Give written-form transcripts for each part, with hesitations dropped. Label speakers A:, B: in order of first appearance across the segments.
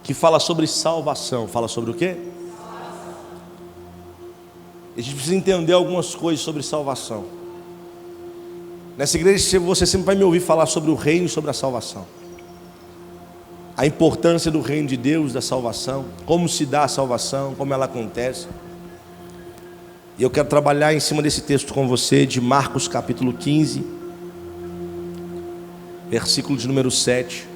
A: que fala sobre salvação. Fala sobre o quê? A gente precisa entender algumas coisas sobre salvação. Nessa igreja você sempre vai me ouvir falar sobre o reino e sobre a salvação. A importância do reino de Deus, da salvação, como se dá a salvação, como ela acontece. E eu quero trabalhar em cima desse texto com você, de Marcos capítulo 15, versículo de número 7.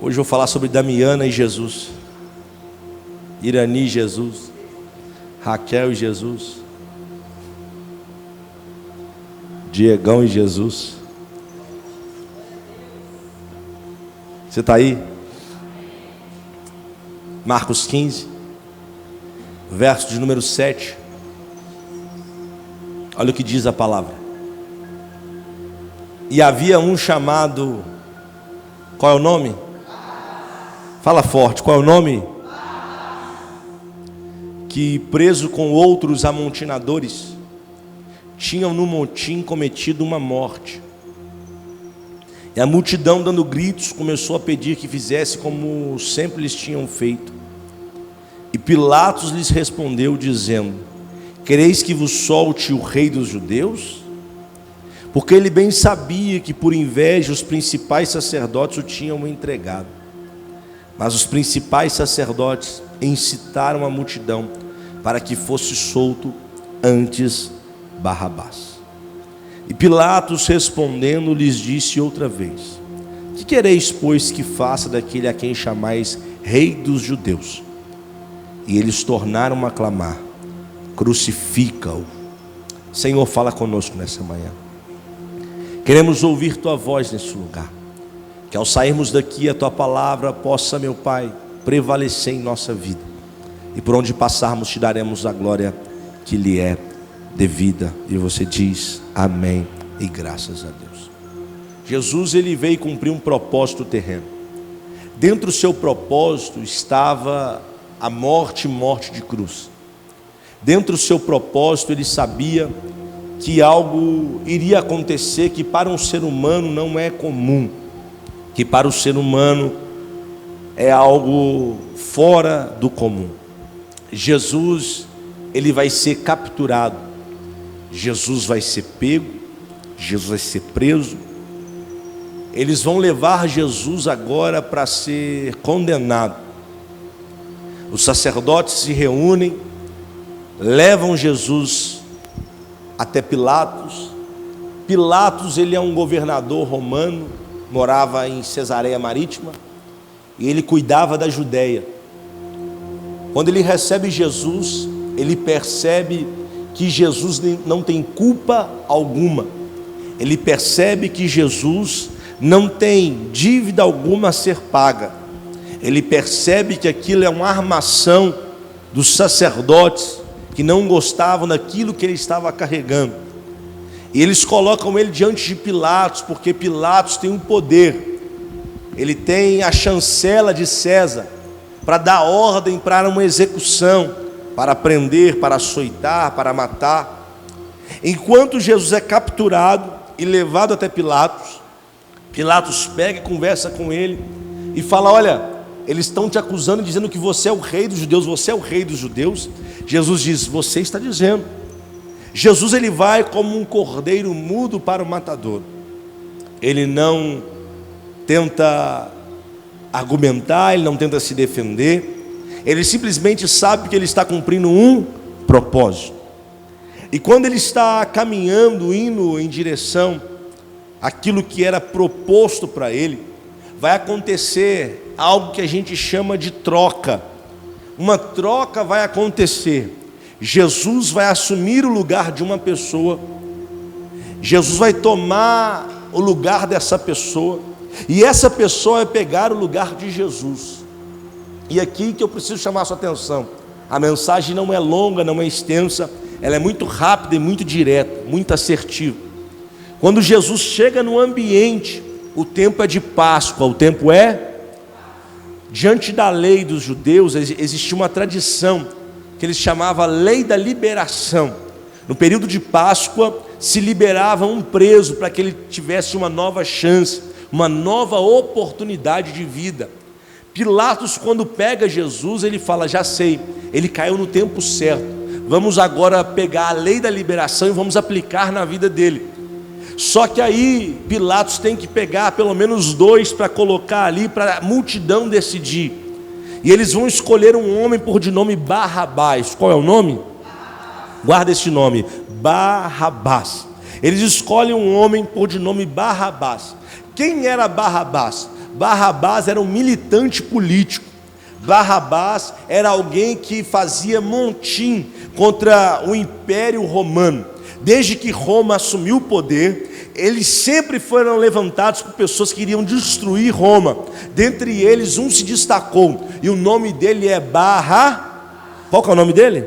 A: Hoje eu vou falar sobre Damiana e Jesus, Irani e Jesus, Raquel e Jesus, Diegão e Jesus. Você está aí? Marcos 15, verso de número 7. Olha o que diz a palavra. E havia um chamado, qual é o nome? Fala forte, qual é o nome? Que preso com outros amontinadores, tinham no motim cometido uma morte. E a multidão, dando gritos, começou a pedir que fizesse como sempre lhes tinham feito. E Pilatos lhes respondeu dizendo: quereis que vos solte o rei dos judeus? Porque ele bem sabia que por inveja os principais sacerdotes o tinham entregado. Mas os principais sacerdotes incitaram a multidão para que fosse solto antes Barrabás. E Pilatos respondendo lhes disse outra vez: que quereis, pois, que faça daquele a quem chamais rei dos judeus? E eles tornaram a clamar: crucifica-o. Senhor, fala conosco nessa manhã. Queremos ouvir tua voz nesse lugar. Que ao sairmos daqui a tua palavra possa, meu Pai, prevalecer em nossa vida. E por onde passarmos te daremos a glória que lhe é devida. E você diz amém e graças a Deus. Jesus, ele veio cumprir um propósito terreno. Dentro do seu propósito estava a morte de cruz. Dentro do seu propósito ele sabia que algo iria acontecer que para um ser humano não é comum, que para o ser humano é algo fora do comum. Jesus, ele vai ser capturado, Jesus vai ser pego, Jesus vai ser preso. Eles vão levar Jesus agora para ser condenado. Os sacerdotes se reúnem, levam Jesus até Pilatos. Pilatos, ele é um governador romano, morava em Cesareia Marítima, e ele cuidava da Judéia. Quando ele recebe Jesus, ele percebe que Jesus não tem culpa alguma. Ele percebe que Jesus não tem dívida alguma a ser paga. Ele percebe que aquilo é uma armação dos sacerdotes que não gostavam daquilo que ele estava carregando. E eles colocam ele diante de Pilatos, porque Pilatos tem um poder. Ele tem a chancela de César para dar ordem para uma execução, para prender, para açoitar, para matar. Enquanto Jesus é capturado e levado até Pilatos, Pilatos pega e conversa com ele e fala: olha, eles estão te acusando, dizendo que você é o rei dos judeus, você é o rei dos judeus. Jesus diz: você está dizendo. Jesus, ele vai como um cordeiro mudo para o matador. Ele não tenta argumentar, ele não tenta se defender. Ele simplesmente sabe que ele está cumprindo um propósito. E quando ele está caminhando, indo em direção àquilo que era proposto para ele, vai acontecer algo que a gente chama de troca. Uma troca vai acontecer. Jesus vai assumir o lugar de uma pessoa. Jesus vai tomar o lugar dessa pessoa. E essa pessoa vai pegar o lugar de Jesus. E aqui que eu preciso chamar a sua atenção. A mensagem não é longa, não é extensa. Ela é muito rápida e muito direta, muito assertiva. Quando Jesus chega no ambiente, o tempo é de Páscoa, o tempo é... Diante da lei dos judeus, existia uma tradição que eles chamavam a lei da liberação. No período de Páscoa, se liberava um preso para que ele tivesse uma nova chance, uma nova oportunidade de vida. Pilatos, quando pega Jesus, ele fala: já sei, ele caiu no tempo certo, vamos agora pegar a lei da liberação e vamos aplicar na vida dele. Só que aí Pilatos tem que pegar pelo menos 2 para colocar ali, para a multidão decidir. E eles vão escolher um homem por de nome Barrabás. Qual é o nome? Guarda esse nome, Barrabás. Eles escolhem um homem por de nome Barrabás. Quem era Barrabás? Barrabás era um militante político. Barrabás era alguém que fazia motim contra o Império Romano. Desde que Roma assumiu o poder, eles sempre foram levantados por pessoas que queriam destruir Roma. Dentre eles, um se destacou, e o nome dele é Qual que é o nome dele?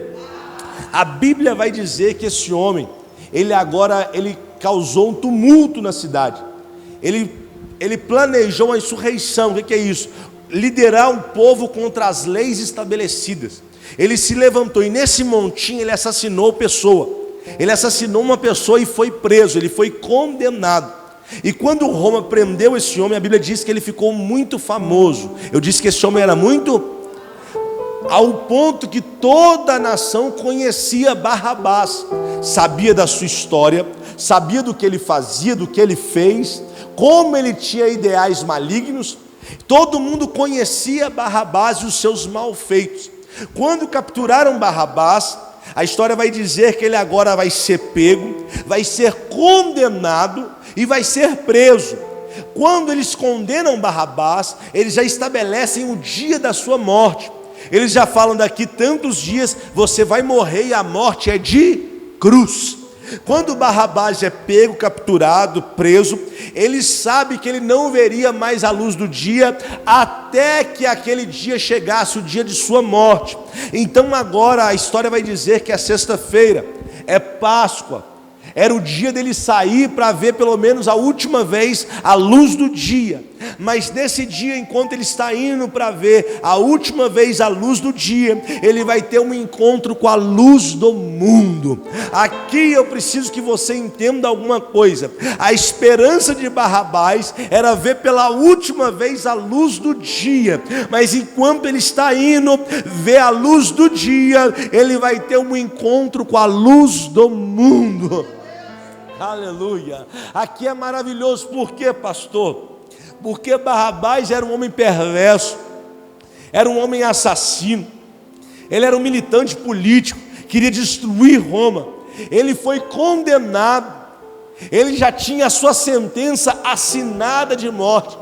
A: A Bíblia vai dizer que esse homem, ele causou um tumulto na cidade. Ele planejou a insurreição. O que é isso? Liderar um povo contra as leis estabelecidas. Ele se levantou e nesse montim ele assassinou pessoa. Ele assassinou uma pessoa e foi preso, ele foi condenado. E quando Roma prendeu esse homem, a Bíblia diz que ele ficou muito famoso. Eu disse que esse homem era muito, ao ponto que toda a nação conhecia Barrabás, sabia da sua história, sabia do que ele fazia, do que ele fez, como ele tinha ideais malignos. Todo mundo conhecia Barrabás e os seus malfeitos. Quando capturaram Barrabás, a história vai dizer que ele agora vai ser pego, vai ser condenado e vai ser preso. Quando eles condenam Barrabás, eles já estabelecem o dia da sua morte. Eles já falam: daqui tantos dias você vai morrer e a morte é de cruz. Quando Barrabás é pego, capturado, preso, ele sabe que ele não veria mais a luz do dia até que aquele dia chegasse, o dia de sua morte. Então agora a história vai dizer que é sexta-feira, é Páscoa, era o dia dele sair para ver pelo menos a última vez a luz do dia. Mas nesse dia, enquanto ele está indo para ver a última vez a luz do dia, ele vai ter um encontro com a luz do mundo. Aqui eu preciso que você entenda alguma coisa. A esperança de Barrabás era ver pela última vez a luz do dia, mas enquanto ele está indo ver a luz do dia, ele vai ter um encontro com a luz do mundo. Aleluia. Aqui é maravilhoso. Por quê, pastor? Porque Barrabás era um homem perverso, era um homem assassino, ele era um militante político, queria destruir Roma. Ele foi condenado, ele já tinha a sua sentença assinada de morte.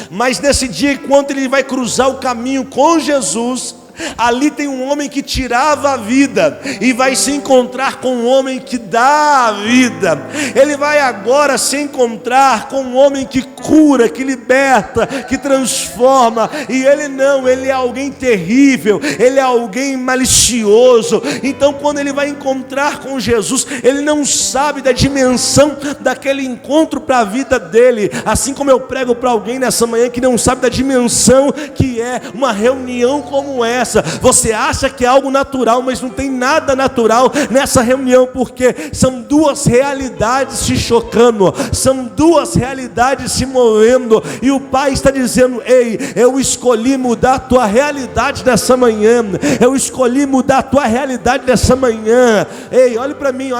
A: Mas nesse dia, enquanto ele vai cruzar o caminho com Jesus, ali tem um homem que tirava a vida e vai se encontrar com um homem que dá a vida. Ele vai agora se encontrar com um homem que cura, que liberta, que transforma. E ele é alguém terrível, ele é alguém malicioso. Então quando ele vai encontrar com Jesus, ele não sabe da dimensão daquele encontro para a vida dele. Assim como eu prego para alguém nessa manhã que não sabe da dimensão que é uma reunião como essa. Você acha que é algo natural, mas não tem nada natural nessa reunião, porque são duas realidades se chocando, são duas realidades se movendo, e o Pai está dizendo: ei, eu escolhi mudar a tua realidade nessa manhã, eu escolhi mudar a tua realidade nessa manhã. Ei, olhe para mim,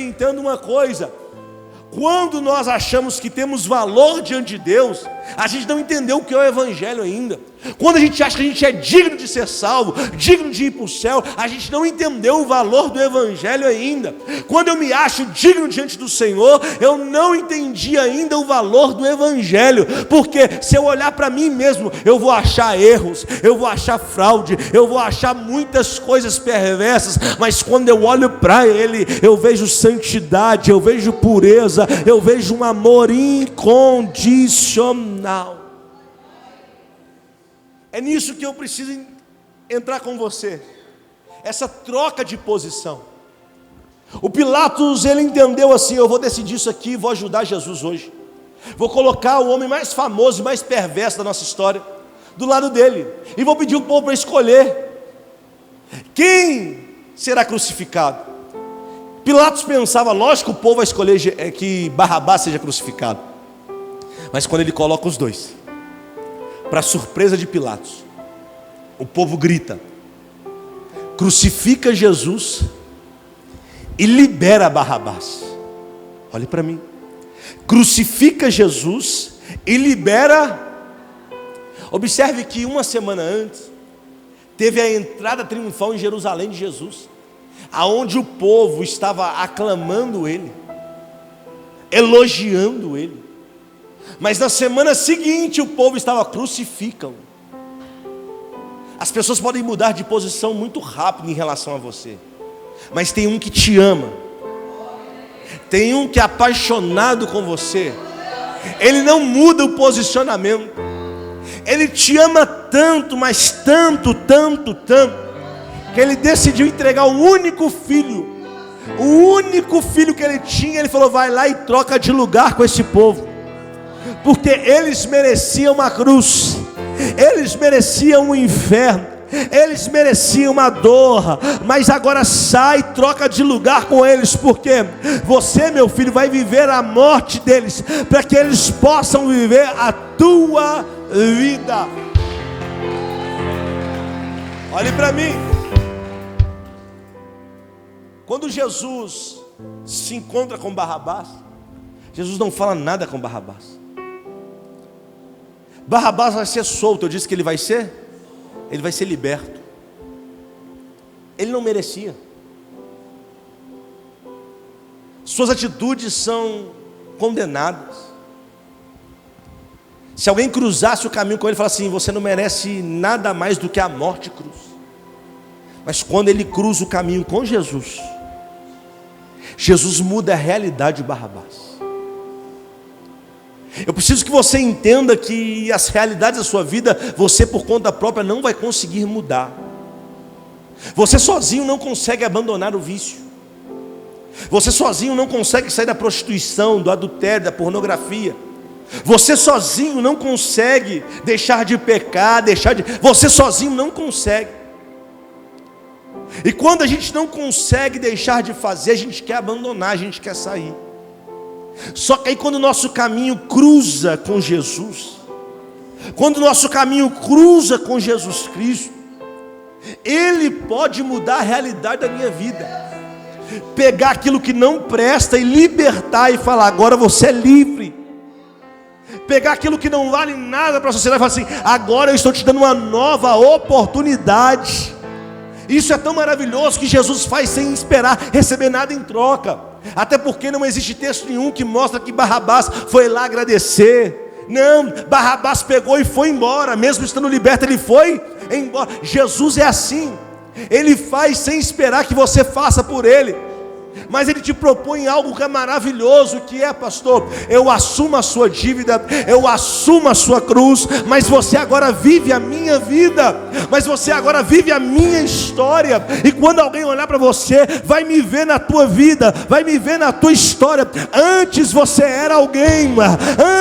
A: entenda uma coisa. Quando nós achamos que temos valor diante de Deus, a gente não entendeu o que é o Evangelho ainda. Quando a gente acha que a gente é digno de ser salvo, digno de ir para o céu, a gente não entendeu o valor do Evangelho ainda. Quando eu me acho digno diante do Senhor, eu não entendi ainda o valor do Evangelho. Porque se eu olhar para mim mesmo, eu vou achar erros, eu vou achar fraude, eu vou achar muitas coisas perversas. Mas quando eu olho para Ele, eu vejo santidade, eu vejo pureza, eu vejo um amor incondicional. É nisso que eu preciso entrar com você, essa troca de posição. O Pilatos, ele entendeu assim: eu vou decidir isso aqui, vou ajudar Jesus hoje, vou colocar o homem mais famoso e mais perverso da nossa história do lado dele, e vou pedir o povo para escolher quem será crucificado. Pilatos pensava: lógico, o povo vai escolher que Barrabás seja crucificado. Mas quando ele coloca os dois, para surpresa de Pilatos, o povo grita: crucifica Jesus e libera Barrabás. Olhe para mim. Crucifica Jesus e libera. Observe que uma semana antes teve a entrada triunfal em Jerusalém de Jesus, aonde o povo estava aclamando ele, elogiando ele. Mas na semana seguinte o povo estava: crucificam. As pessoas podem mudar de posição muito rápido em relação a você, mas tem um que te ama, tem um que é apaixonado com você. Ele não muda o posicionamento. Ele te ama tanto, mas tanto, tanto, tanto, que ele decidiu entregar o único filho que ele tinha. Ele falou: vai lá e troca de lugar com esse povo, porque eles mereciam uma cruz, eles mereciam um inferno, eles mereciam uma dor, mas agora sai, troca de lugar com eles, porque você, meu filho, vai viver a morte deles, para que eles possam viver a tua vida. Olhe para mim. Quando Jesus se encontra com Barrabás, Jesus não fala nada com Barrabás. Barrabás vai ser solto. Eu disse que ele vai ser liberto. Ele não merecia. Suas atitudes são condenadas. Se alguém cruzasse o caminho com ele e falasse assim: você não merece nada mais do que a morte e cruz. Mas quando ele cruza o caminho com Jesus, Jesus muda a realidade de Barrabás. Eu preciso que você entenda que as realidades da sua vida, você por conta própria não vai conseguir mudar. Você sozinho não consegue abandonar o vício. Você sozinho não consegue sair da prostituição, do adultério, da pornografia. Você sozinho não consegue deixar de pecar, você sozinho não consegue. E quando a gente não consegue deixar de fazer, a gente quer abandonar, a gente quer sair. Só que aí quando o nosso caminho cruza com Jesus, quando o nosso caminho cruza com Jesus Cristo, Ele pode mudar a realidade da minha vida, pegar aquilo que não presta e libertar e falar: agora você é livre. Pegar aquilo que não vale nada para a sociedade e falar assim: agora eu estou te dando uma nova oportunidade. Isso é tão maravilhoso que Jesus faz sem esperar receber nada em troca. Até porque não existe texto nenhum que mostra que Barrabás foi lá agradecer. Não, Barrabás pegou e foi embora. Mesmo estando liberto, ele foi embora. Jesus é assim. Ele faz sem esperar que você faça por ele, mas Ele te propõe algo que é maravilhoso, que é: pastor, eu assumo a sua dívida, eu assumo a sua cruz, mas você agora vive a minha vida, mas você agora vive a minha história. E quando alguém olhar para você, vai me ver na tua vida, vai me ver na tua história. Antes você era alguém,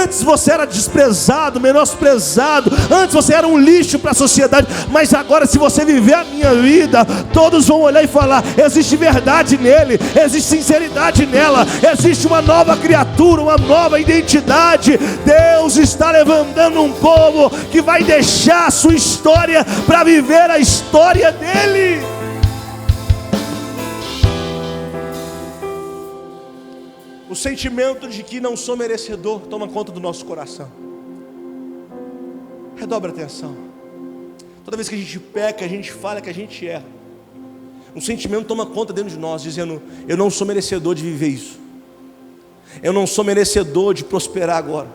A: antes você era desprezado, menosprezado, antes você era um lixo para a sociedade, mas agora, se você viver a minha vida, todos vão olhar e falar: existe verdade nele, existe sinceridade nela, existe uma nova criatura, uma nova identidade. Deus está levantando um povo que vai deixar a sua história para viver a história dele. O sentimento de que não sou merecedor toma conta do nosso coração. Redobre a atenção. Toda vez que a gente peca, a gente fala que a gente erra. Um sentimento toma conta dentro de nós, dizendo: eu não sou merecedor de viver isso. Eu não sou merecedor de prosperar agora.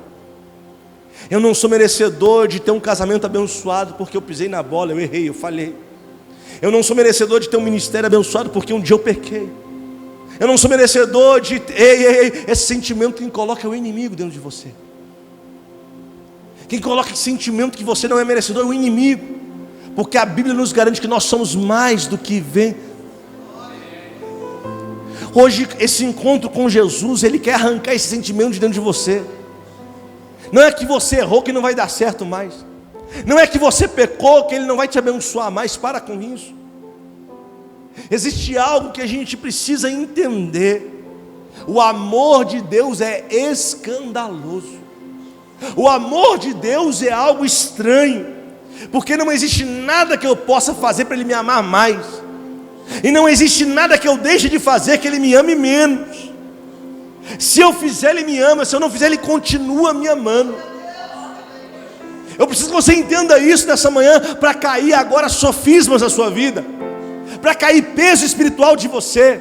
A: Eu não sou merecedor de ter um casamento abençoado, porque eu pisei na bola, eu errei, eu falhei. Eu não sou merecedor de ter um ministério abençoado, porque um dia eu pequei. Eu não sou merecedor de... Esse sentimento, quem coloca é o inimigo dentro de você. Quem coloca esse sentimento que você não é merecedor é o inimigo. Porque a Bíblia nos garante que nós somos mais do que Hoje esse encontro com Jesus, Ele quer arrancar esse sentimento de dentro de você. Não é que você errou que não vai dar certo mais. Não é que você pecou que Ele não vai te abençoar mais. Para com isso. Existe algo que a gente precisa entender. O amor de Deus é escandaloso. O amor de Deus é algo estranho, porque não existe nada que eu possa fazer para Ele me amar mais, e não existe nada que eu deixe de fazer que Ele me ame menos. Se eu fizer, Ele me ama; se eu não fizer, Ele continua me amando. Eu preciso que você entenda isso nessa manhã, para cair agora sofismas na sua vida, para cair peso espiritual de você.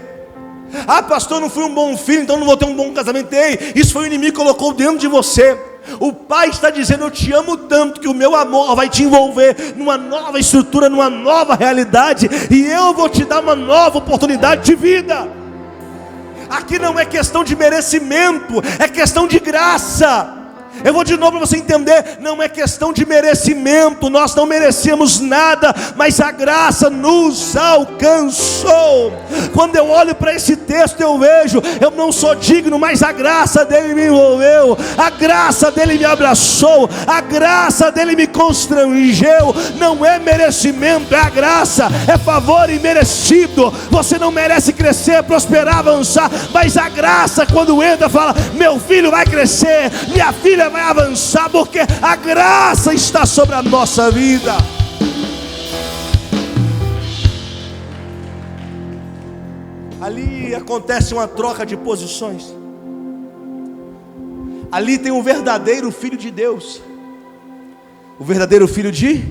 A: Ah, pastor, não fui um bom filho, então não vou ter um bom casamento. Ei, isso foi o inimigo que colocou dentro de você. O Pai está dizendo: eu te amo tanto que o meu amor vai te envolver numa nova estrutura, numa nova realidade, e eu vou te dar uma nova oportunidade de vida. Aqui não é questão de merecimento, é questão de graça. Eu vou de novo para você entender: não é questão de merecimento, nós não merecemos nada, mas a graça nos alcançou. Quando eu olho para esse texto, eu vejo, eu não sou digno, mas a graça dele me envolveu, a graça dele me abraçou, a graça dele me constrangeu. Não é merecimento, é a graça, é favor imerecido. Você não merece crescer, prosperar, avançar, mas a graça, quando entra, fala: meu filho vai crescer, minha filha vai avançar, porque a graça está sobre a nossa vida. Ali acontece uma troca de posições. Ali tem o verdadeiro filho de Deus, o verdadeiro filho de...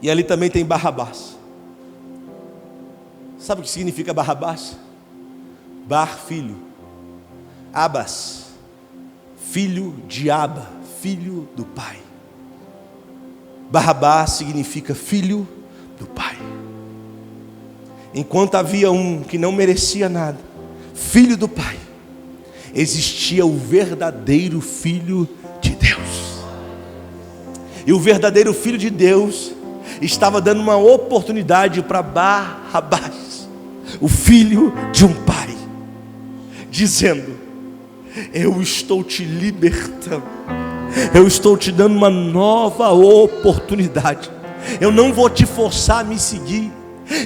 A: E ali também tem Barrabás. Sabe o que significa Barrabás? Bar, filho. Abas, filho de Aba, filho do Pai. Barrabás significa filho do Pai. Enquanto havia um que não merecia nada, filho do Pai, existia o verdadeiro filho de Deus. E o verdadeiro filho de Deus estava dando uma oportunidade para Barrabás, o filho de um pai, dizendo: eu estou te libertando, eu estou te dando uma nova oportunidade. Eu não vou te forçar a me seguir,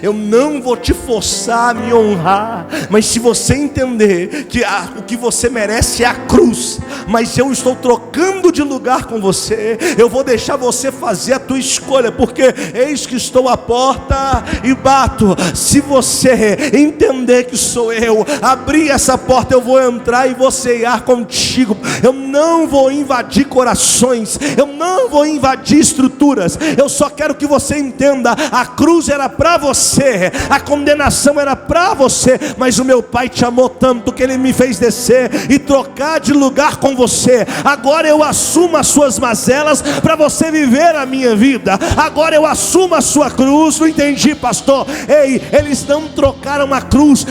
A: eu não vou te forçar a me honrar, mas se você entender que o que você merece é a cruz, mas eu estou trocando de lugar com você, eu vou deixar você fazer a tua escolha, porque eis que estou à porta e bato. Se você entender que sou eu, abrir essa porta, eu vou entrar e vou ceiar contigo. Eu não vou invadir corações, eu não vou invadir estruturas. Eu só quero que você entenda: a cruz era para você, a condenação era para você, mas o meu Pai te amou tanto que Ele me fez descer e trocar de lugar com você. Agora eu assumo as suas mazelas para você viver a minha vida. Agora eu assumo a sua cruz. Não entendi, pastor. Ei, eles não trocaram a cruz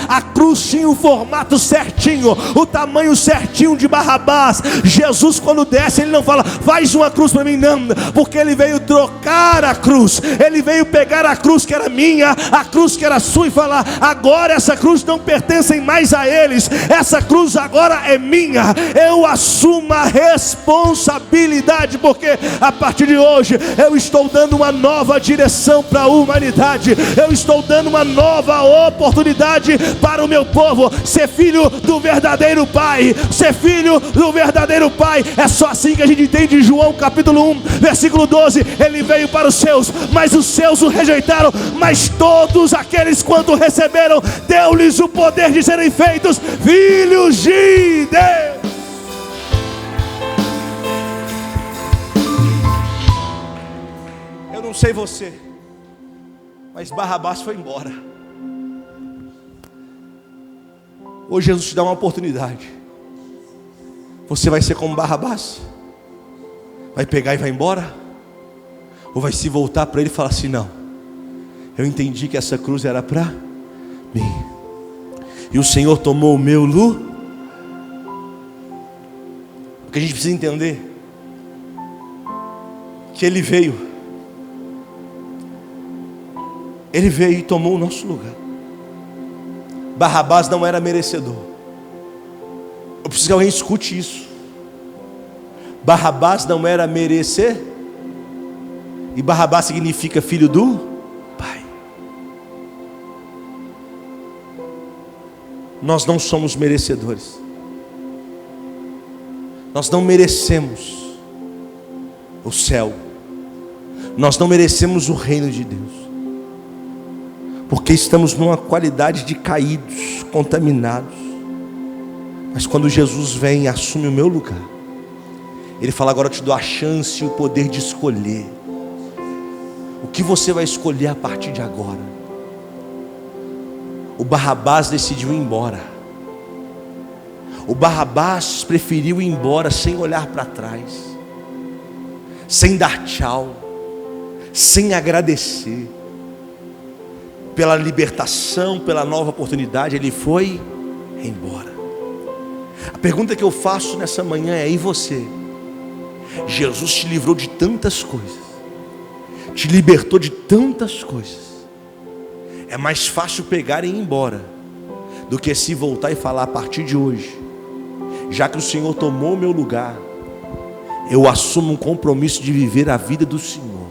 A: tinha o formato certinho, o tamanho certinho de Barrabás. Jesus, quando desce, Ele não fala: faz uma cruz para mim, não, porque Ele veio trocar a cruz. Ele veio pegar a cruz que era minha, a cruz que era sua, e falar: agora essa cruz não pertence mais a eles, essa cruz agora é minha. Eu assumo a responsabilidade, porque a partir de hoje eu estou dando uma nova direção para a humanidade, eu estou dando uma nova oportunidade para o meu povo ser filho do verdadeiro Pai, ser filho do verdadeiro Pai. É só assim que a gente entende João capítulo 1, versículo 12: Ele veio para os seus, mas os seus o rejeitaram, mas todos aqueles quanto receberam, deu-lhes o poder de serem feitos filhos de Deus. Eu não sei você, mas Barrabás foi embora. Hoje Jesus te dá uma oportunidade. Você vai ser como Barrabás? Vai pegar e vai embora? Ou vai se voltar para Ele e falar assim: não, eu entendi que essa cruz era para mim, e o Senhor tomou o meu lugar. Porque a gente precisa entender que Ele veio e tomou o nosso lugar. Barrabás não era merecedor. Eu preciso que alguém escute isso. Barrabás não era merecer, e Barrabás significa filho do Pai. Nós não somos merecedores. Nós não merecemos o céu, nós não merecemos o reino de Deus, porque estamos numa qualidade de caídos, contaminados. Mas quando Jesus vem e assume o meu lugar, Ele fala: agora eu te dou a chance e o poder de escolher. O que você vai escolher a partir de agora? O Barrabás decidiu ir embora. O Barrabás preferiu ir embora sem olhar para trás, sem dar tchau, sem agradecer pela libertação, pela nova oportunidade. Ele foi embora. A pergunta que eu faço nessa manhã é: e você? Jesus te livrou de tantas coisas, te libertou de tantas coisas. É mais fácil pegar e ir embora do que se voltar e falar: a partir de hoje, já que o Senhor tomou o meu lugar, eu assumo um compromisso de viver a vida do Senhor.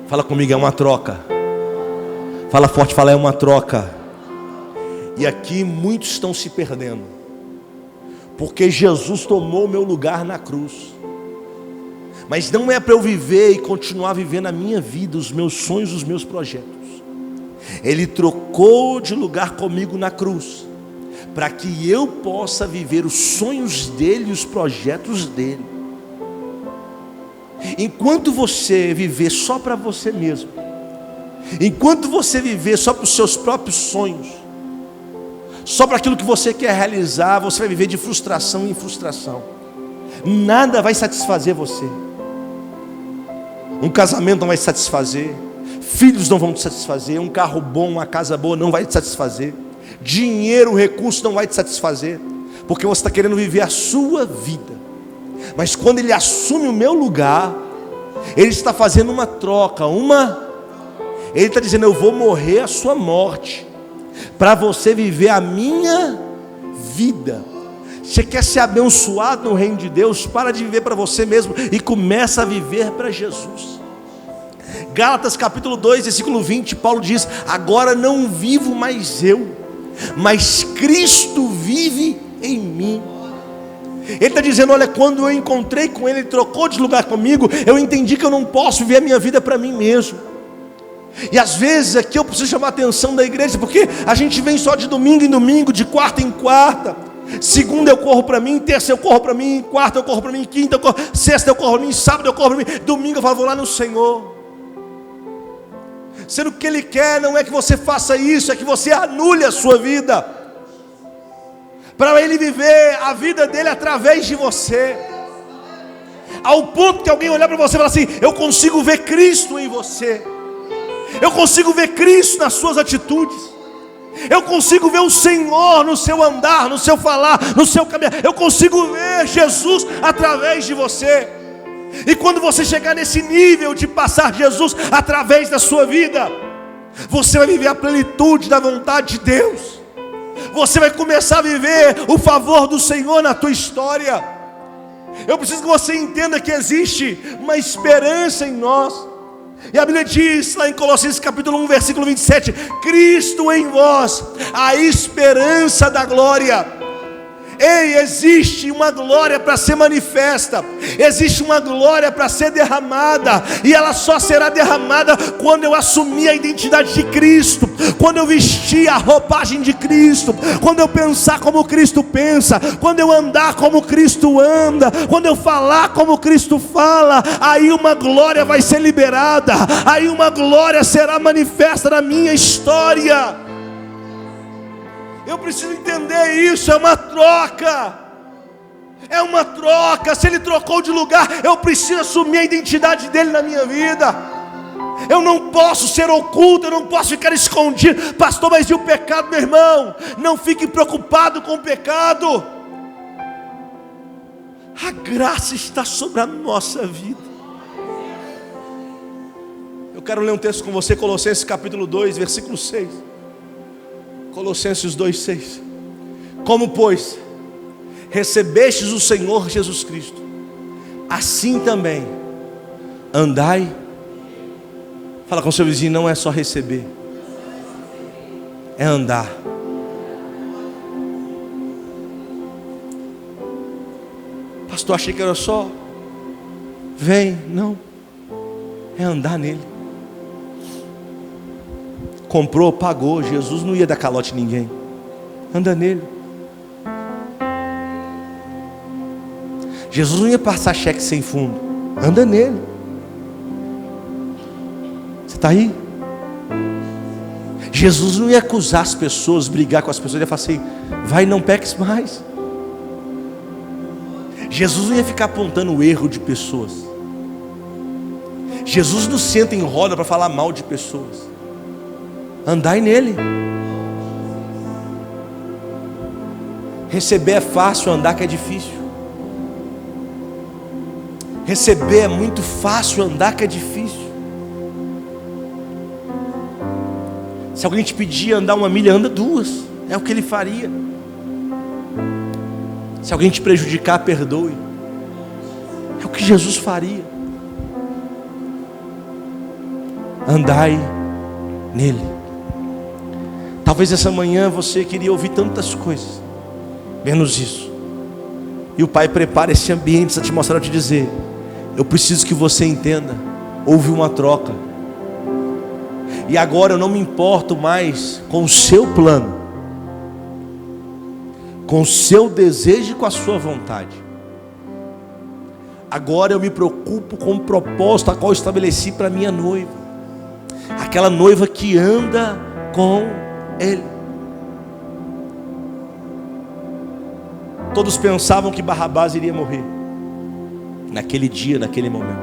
A: Fala comigo, é uma troca. Fala forte, fala, é uma troca. E aqui muitos estão se perdendo, porque Jesus tomou o meu lugar na cruz. Mas não é para eu viver e continuar vivendo a minha vida, os meus sonhos, os meus projetos. Ele trocou de lugar comigo na cruz, para que eu possa viver os sonhos dele e os projetos dele. Enquanto você viver só para você mesmo, enquanto você viver só para os seus próprios sonhos, só para aquilo que você quer realizar, você vai viver de frustração em frustração. Nada vai satisfazer você. Um casamento não vai te satisfazer, filhos não vão te satisfazer, um carro bom, uma casa boa não vai te satisfazer, dinheiro, recurso não vai te satisfazer, porque você está querendo viver a sua vida. Mas quando Ele assume o meu lugar, Ele está fazendo uma troca, Ele está dizendo: eu vou morrer a sua morte, para você viver a minha vida. Você quer ser abençoado no reino de Deus? Para de viver para você mesmo e começa a viver para Jesus. Gálatas capítulo 2, versículo 20, Paulo diz: agora não vivo mais eu, mas Cristo vive em mim. Ele está dizendo: olha, quando eu encontrei com Ele, Ele trocou de lugar comigo, eu entendi que eu não posso viver a minha vida para mim mesmo. E às vezes aqui eu preciso chamar a atenção da igreja, porque a gente vem só de domingo em domingo, de quarta em quarta. Segunda eu corro para mim, terça eu corro para mim, quarta eu corro para mim, quinta eu corro, sexta eu corro para mim, sábado eu corro para mim, domingo eu falo: vou lá no Senhor. Sendo que o que Ele quer não é que você faça isso, é que você anule a sua vida, para Ele viver a vida dele através de você, ao ponto que alguém olhar para você e falar assim: eu consigo ver Cristo em você, eu consigo ver Cristo nas suas atitudes, eu consigo ver o Senhor no seu andar, no seu falar, no seu caminhar, eu consigo ver Jesus através de você. E quando você chegar nesse nível de passar Jesus através da sua vida, você vai viver a plenitude da vontade de Deus. Você vai começar a viver o favor do Senhor na tua história. Eu preciso que você entenda que existe uma esperança em nós. E a Bíblia diz lá em Colossenses capítulo 1, versículo 27, Cristo em vós, a esperança da glória. Ei, existe uma glória para ser manifesta, existe uma glória para ser derramada, e ela só será derramada quando eu assumir a identidade de Cristo, quando eu vestir a roupagem de Cristo, quando eu pensar como Cristo pensa, quando eu andar como Cristo anda, quando eu falar como Cristo fala. Aí uma glória vai ser liberada, aí uma glória será manifesta na minha história. Eu preciso entender isso, é uma troca. É uma troca. Se Ele trocou de lugar, eu preciso assumir a identidade dEle na minha vida. Eu não posso ser oculto, eu não posso ficar escondido. Pastor, mas e o pecado, meu irmão? Não fique preocupado com o pecado. A graça está sobre a nossa vida. Eu quero ler um texto com você, Colossenses capítulo 2, versículo 6. Colossenses 2,6. Como pois recebestes o Senhor Jesus Cristo, assim também andai. Fala com seu vizinho: não é só receber, é andar. Pastor, achei que era só vem. Não, é andar nele. Comprou, pagou. Jesus não ia dar calote em ninguém. Anda nele. Jesus não ia passar cheque sem fundo. Anda nele. Você está aí? Jesus não ia acusar as pessoas, brigar com as pessoas. Ele ia falar assim: vai, não peques mais. Jesus não ia ficar apontando o erro de pessoas. Jesus não senta em roda para falar mal de pessoas. Andai nele. Receber é fácil, andar que é difícil. Receber é muito fácil, andar que é difícil. Se alguém te pedir andar 1 milha, anda 2. É o que ele faria. Se alguém te prejudicar, perdoe. É o que Jesus faria. Andai nele. Talvez essa manhã você queria ouvir tantas coisas, menos isso. E o Pai prepara esse ambiente, essa atmosfera, te dizer: eu preciso que você entenda. Houve uma troca. E agora eu não me importo mais com o seu plano, com o seu desejo e com a sua vontade. Agora eu me preocupo com o propósito a qual eu estabeleci para minha noiva, aquela noiva que anda com Ele. Todos pensavam que Barrabás iria morrer naquele dia, naquele momento.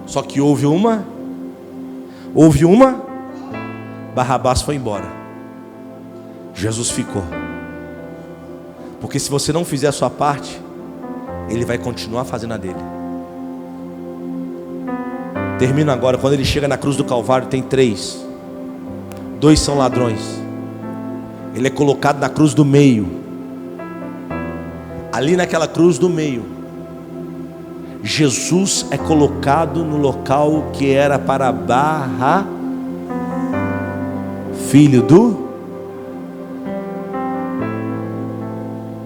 A: Só que houve uma, Barrabás foi embora, Jesus ficou. Porque se você não fizer a sua parte, Ele vai continuar fazendo a dele. Termino agora. Quando Ele chega na cruz do Calvário, tem 3. 2 são ladrões. Ele é colocado na cruz do meio. Ali naquela cruz do meio, Jesus é colocado no local que era para Barra, filho do...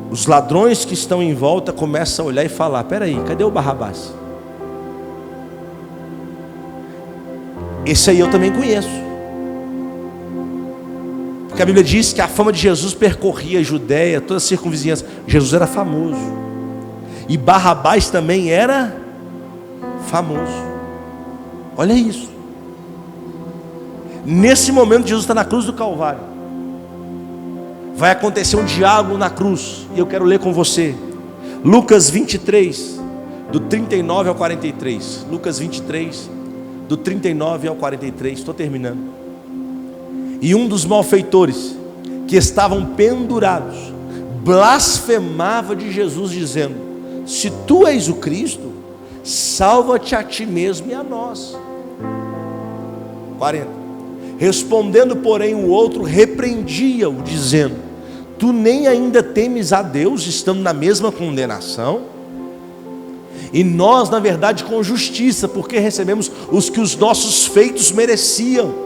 A: Os ladrões que estão em volta começam a olhar e falar: peraí, cadê o Barrabás? Esse aí eu também conheço. Porque a Bíblia diz que a fama de Jesus percorria a Judéia, toda a circunvizinhança. Jesus era famoso. E Barrabás também era famoso. Olha isso. Nesse momento Jesus está na cruz do Calvário. Vai acontecer um diálogo na cruz. E eu quero ler com você Lucas 23, do 39 ao 43. Lucas 23, do 39 ao 43. Estou terminando. E um dos malfeitores que estavam pendurados blasfemava de Jesus, dizendo: se tu és o Cristo, salva-te a ti mesmo e a nós. 40. Respondendo, porém, o outro repreendia-o, dizendo: tu nem ainda temes a Deus, estando na mesma condenação? E nós, na verdade, com justiça, porque recebemos os que os nossos feitos mereciam.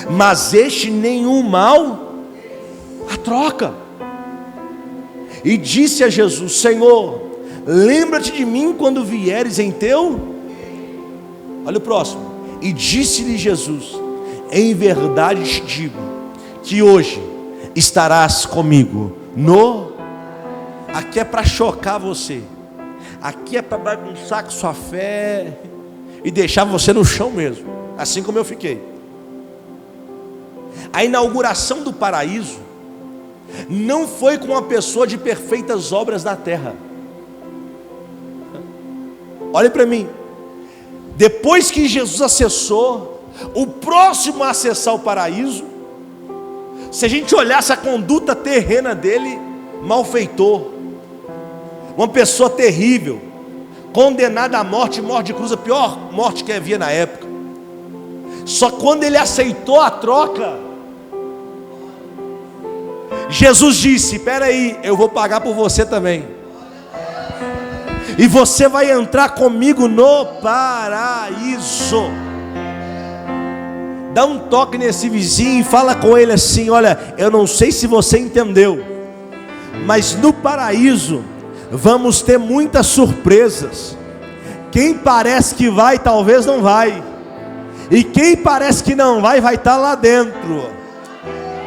A: Mas este nenhum mal a troca. E disse a Jesus: Senhor, lembra-te de mim quando vieres em teu... Olha o próximo. E disse-lhe Jesus: em verdade te digo, que hoje estarás comigo no... Aqui é para chocar você. Aqui é para bagunçar com sua fé e deixar você no chão mesmo, assim como eu fiquei. A inauguração do paraíso não foi com uma pessoa de perfeitas obras da terra. Olhe para mim. Depois que Jesus acessou, o próximo a acessar o paraíso, se a gente olhasse a conduta terrena dele, malfeitor, uma pessoa terrível, condenada à morte, morte de cruz, a pior morte que havia na época. Só quando ele aceitou a troca, Jesus disse: espera aí, eu vou pagar por você também, e você vai entrar comigo no paraíso. Dá um toque nesse vizinho e fala com ele assim: olha, eu não sei se você entendeu, mas no paraíso
B: vamos ter muitas surpresas. Quem parece que vai, talvez não vai. E quem parece que não vai, vai estar lá dentro.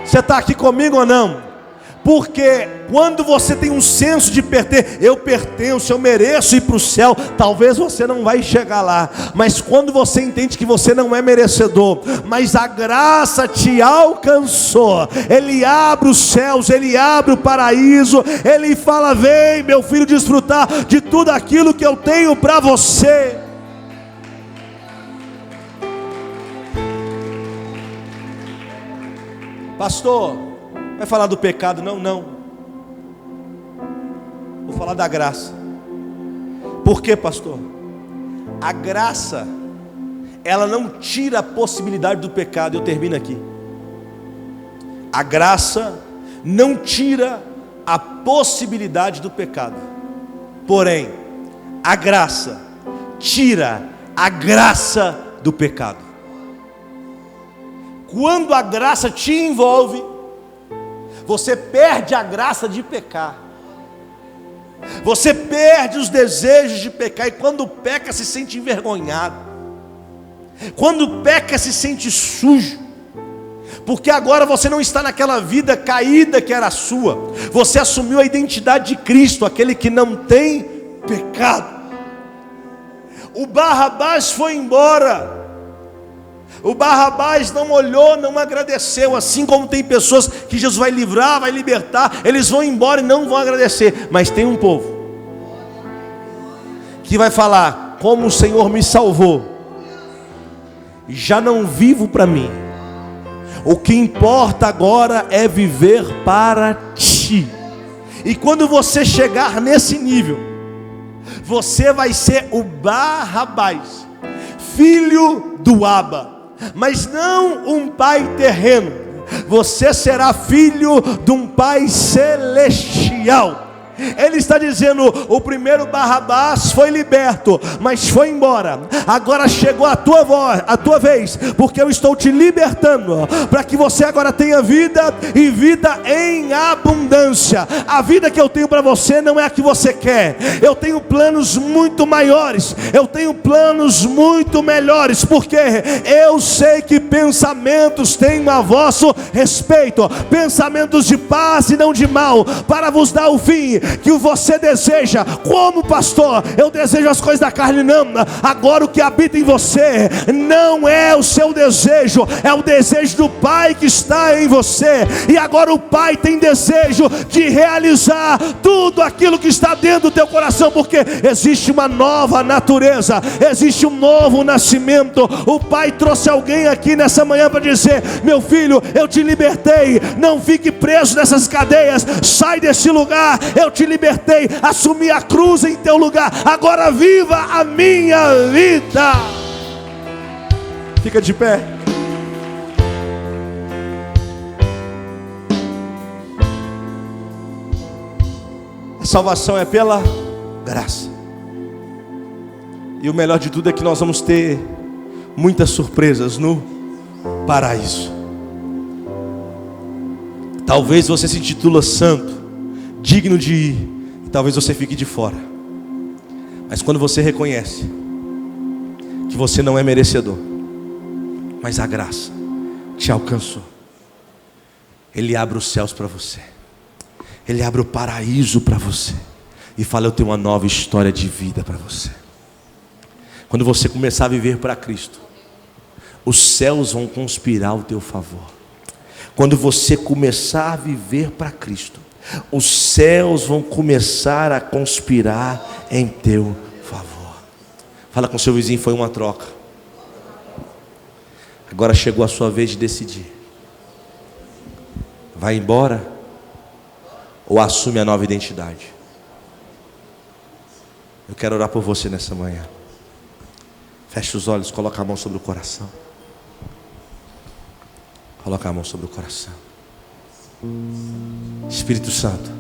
B: Você está aqui comigo ou não? Porque quando você tem um senso de pertencer, eu pertenço, eu mereço ir para o céu, talvez você não vai chegar lá. Mas quando você entende que você não é merecedor, mas a graça te alcançou, Ele abre os céus, Ele abre o paraíso, Ele fala: vem meu filho desfrutar de tudo aquilo que eu tenho para você. Pastor, vai falar do pecado? Não. Vou falar da graça. Por quê, pastor? A graça, ela não tira a possibilidade do pecado. Eu termino aqui. A graça não tira a possibilidade do pecado. Porém, a graça tira a graça do pecado. Quando a graça te envolve, você perde a graça de pecar. Você perde os desejos de pecar. E quando peca, se sente envergonhado. Quando peca, se sente sujo. Porque agora você não está naquela vida caída que era sua. Você assumiu a identidade de Cristo, aquele que não tem pecado. O Barrabás foi embora. O Barrabás não olhou, não agradeceu. Assim como tem pessoas que Jesus vai livrar, vai libertar, eles vão embora e não vão agradecer. Mas tem um povo que vai falar: como o Senhor me salvou, já não vivo para mim, o que importa agora é viver para ti. E quando você chegar nesse nível, você vai ser o Barrabás, filho do Abba. Mas não um pai terreno, você será filho de um pai celestial. Ele está dizendo: o primeiro Barrabás foi liberto, mas foi embora. Agora chegou a tua vez, porque eu estou te libertando, para que você agora tenha vida, e vida em abundância. A vida que eu tenho para você não é a que você quer. Eu tenho planos muito maiores, eu tenho planos muito melhores, porque eu sei que pensamentos tenho a vosso respeito, pensamentos de paz e não de mal, para vos dar o fim que você deseja. Como pastor, eu desejo as coisas da carne? Não. Agora o que habita em você não é o seu desejo, é o desejo do Pai que está em você. E agora o Pai tem desejo de realizar tudo aquilo que está dentro do teu coração, porque existe uma nova natureza, existe um novo nascimento. O Pai trouxe alguém aqui nessa manhã para dizer: meu filho, eu te libertei, não fique preso nessas cadeias, sai desse lugar, eu te libertei, assumi a cruz em teu lugar, agora viva a minha vida. Fica de pé. A salvação é pela graça, e o melhor de tudo é que nós vamos ter muitas surpresas no paraíso. Talvez você se intitula santo, digno de ir, e talvez você fique de fora. Mas quando você reconhece que você não é merecedor, mas a graça te alcançou, Ele abre os céus para você, Ele abre o paraíso para você, e fala: eu tenho uma nova história de vida para você. Quando você começar a viver para Cristo, os céus vão conspirar ao teu favor. Quando você começar a viver para Cristo, os céus vão começar a conspirar em teu favor. Fala com seu vizinho: foi uma troca. Agora chegou a sua vez de decidir. Vai embora ou assume a nova identidade? Eu quero orar por você nessa manhã. Feche os olhos, coloca a mão sobre o coração. Coloca a mão sobre o coração. Espírito Santo,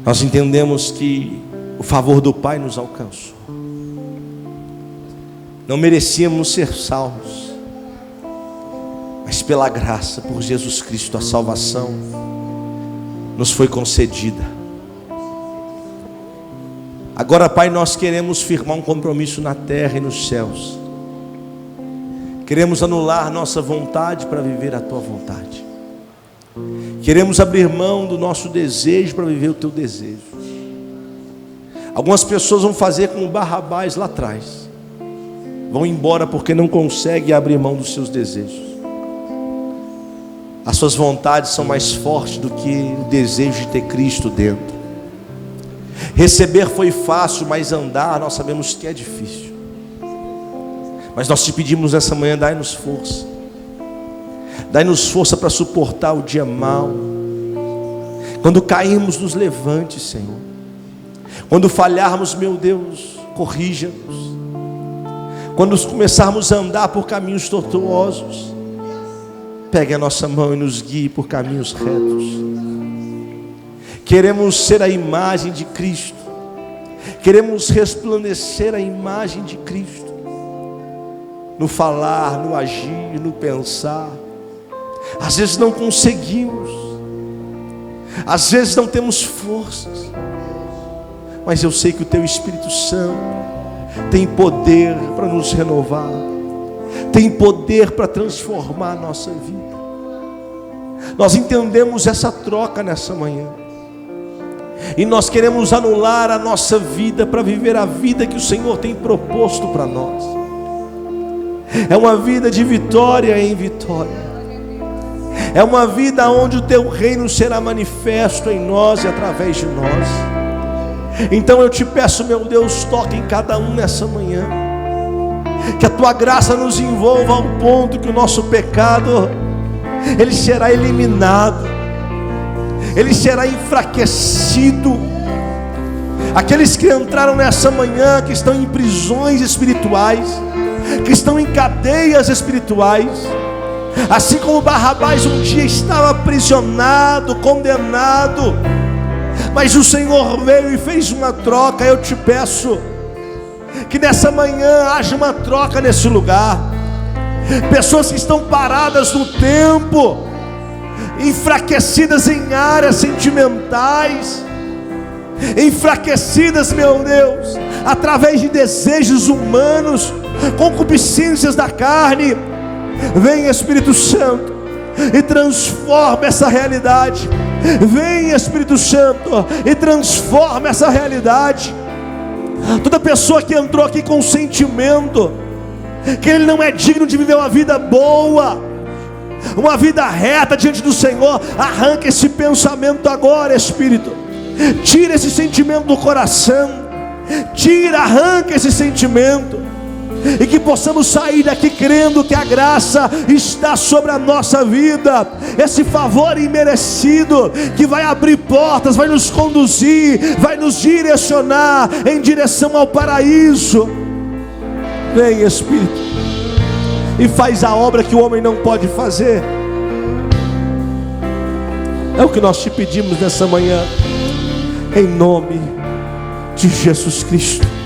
B: nós entendemos que o favor do Pai nos alcançou. Não merecíamos ser salvos, mas pela graça, por Jesus Cristo, a salvação nos foi concedida.
A: Agora, Pai, nós queremos firmar um compromisso na terra e nos céus. Queremos anular nossa vontade para viver a Tua vontade. Queremos abrir mão do nosso desejo para viver o Teu desejo. Algumas pessoas vão fazer como Barrabás lá atrás. Vão embora porque não conseguem abrir mão dos seus desejos. As suas vontades são mais fortes do que o desejo de ter Cristo dentro. Receber foi fácil, mas andar nós sabemos que é difícil. Mas nós te pedimos nessa manhã, dai-nos força. Dai-nos força para suportar o dia mau. Quando cairmos, nos levante, Senhor. Quando falharmos, meu Deus, corrija-nos. Quando começarmos a andar por caminhos tortuosos, pegue a nossa mão e nos guie por caminhos retos. Queremos ser a imagem de Cristo. Queremos resplandecer a imagem de Cristo. No falar, no agir, no pensar. Às vezes não conseguimos. Às vezes não temos forças. Mas eu sei que o Teu Espírito Santo tem poder para nos renovar. Tem poder para transformar a nossa vida. Nós entendemos essa troca nessa manhã. E nós queremos anular a nossa vida para viver a vida que o Senhor tem proposto para nós. É uma vida de vitória em vitória. É uma vida onde o Teu reino será manifesto em nós e através de nós. Então eu te peço, meu Deus, toque em cada um nessa manhã. Que a Tua graça nos envolva ao ponto que o nosso pecado, ele será eliminado. Ele será enfraquecido. Aqueles que entraram nessa manhã, que estão em prisões espirituais, que estão em cadeias espirituais, assim como Barrabás um dia estava aprisionado, condenado, mas o Senhor veio e fez uma troca. Eu te peço que nessa manhã haja uma troca nesse lugar. Pessoas que estão paradas no tempo, enfraquecidas em áreas sentimentais, enfraquecidas, meu Deus, através de desejos humanos, concupiscências da carne. Vem, Espírito Santo, e transforma essa realidade. Vem, Espírito Santo, e transforma essa realidade. Toda pessoa que entrou aqui com o sentimento que ele não é digno de viver uma vida boa, uma vida reta diante do Senhor, arranca esse pensamento agora, Espírito. Tira esse sentimento do coração. Arranca esse sentimento. E que possamos sair daqui crendo que a graça está sobre a nossa vida. Esse favor imerecido que vai abrir portas, vai nos conduzir, vai nos direcionar em direção ao paraíso. Vem, Espírito, e faz a obra que o homem não pode fazer. É o que nós te pedimos nessa manhã, em nome de Jesus Cristo.